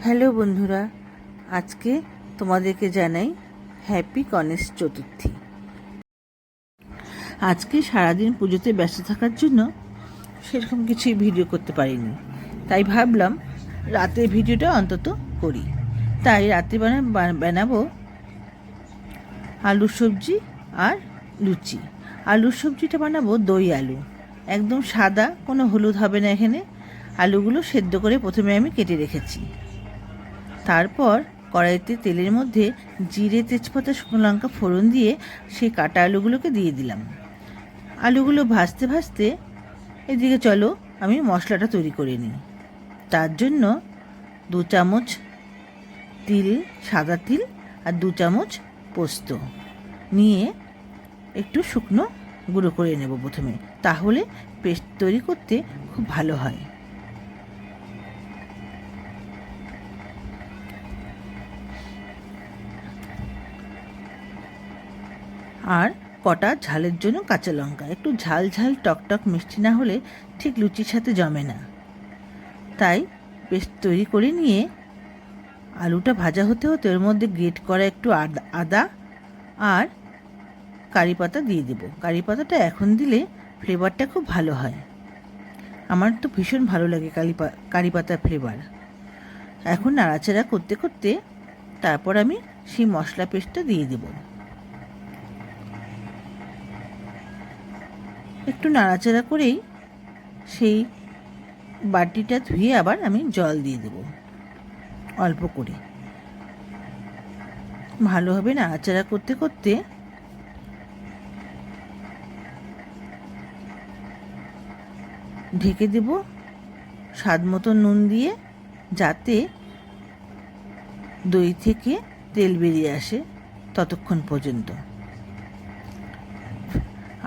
Hello বন্ধুরা, আজকে তোমাদেরকে জানাই হ্যাপি গণেশ চতুর্থী। আজকে সারাদিন পুজোতে ব্যস্ত থাকার জন্য সেরকম কিছুই ভিডিও করতে পারিনি, তাই ভাবলাম রাতের ভিডিওটা অন্তত করি। তাই রাতে বানাবো আলুর সবজি আর লুচি। আলুর সবজিটা বানাবো দই আলু, একদম সাদা, কোনো হলুদ হবে না এখানে। আলুগুলো সেদ্ধ করে প্রথমে আমি কেটে রেখেছি। তারপর কড়াইতে তেলের মধ্যে জিরে, তেজপাতা, শুকনো লঙ্কা ফোড়ন দিয়ে সেই কাটা আলুগুলোকে দিয়ে দিলাম। আলুগুলো ভাজতে ভাজতে এদিকে চলো আমি মশলাটা তৈরি করে নিই। তার জন্য 2 চামচ তিল, সাদা তিল, আর 2 চামচ পোস্ত নিয়ে একটু শুকনো গুঁড়ো করে নেব প্রথমে, তাহলে পেস্ট তৈরি করতে খুব ভালো হয়। আর কটা ঝালের জন্য কাঁচা লঙ্কা, একটু ঝাল ঝাল টকটক মিষ্টি না হলে ঠিক লুচির সাথে জমে না। তাই পেস্ট তৈরি করে নিয়ে আলুটা ভাজা হতে হতে ওর মধ্যে গ্রেট করা একটু আদা আর কারি পাতা দিয়ে দেব। কারি পাতাটা এখন দিলে ফ্লেভারটা খুব ভালো হয়, আমার তো ভীষণ ভালো লাগে কারি পাতার ফ্লেভার। এখন নাড়াচাড়া করতে করতে তারপর আমি সেই মশলা পেস্টটা দিয়ে দেব। একটু নাড়াচাড়া করেই সেই বাটিটা ধুয়ে আবার আমি জল দিয়ে দেব অল্প করে। ভালোভাবে নাড়াচাড়া করতে করতে ঢেকে দেব স্বাদ মতো নুন দিয়ে, যাতে দই থেকে তেল বেরিয়ে আসে ততক্ষণ পর্যন্ত।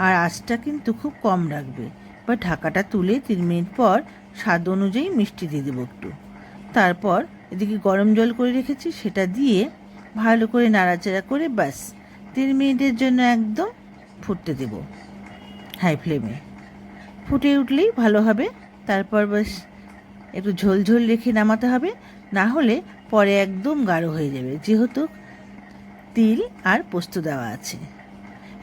আর আঁচটা কিন্তু খুব কম রাখবে। এবার ঢাকাটা তুলে 3 মিনিট পর স্বাদ অনুযায়ী মিষ্টি দিয়ে দেবো একটু। তারপর এদিকে গরম জল করে রেখেছি, সেটা দিয়ে ভালো করে নাড়াচাড়া করে ব্যাস 3 মিনিটের জন্য একদম ফুটতে দেব হাই ফ্লেমে। ফুটে উঠলেই ভালো হবে। তারপর ব্যাস একটু ঝোল ঝোল রেখে নামাতে হবে, না হলে পরে একদম গাঢ় হয়ে যাবে, যেহেতু তিল আর পোস্ত দেওয়া আছে।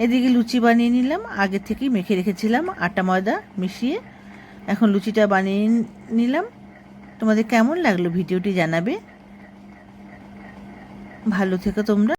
এদিকে লুচি বানিয়ে নিলাম, আগে থেকেই মেখে রেখেছিলাম আটা ময়দা মিশিয়ে। এখন লুচিটা বানিয়ে নিলাম। তোমাদের কেমন লাগলো ভিডিওটি জানাবে। ভালো থেকো তোমরা।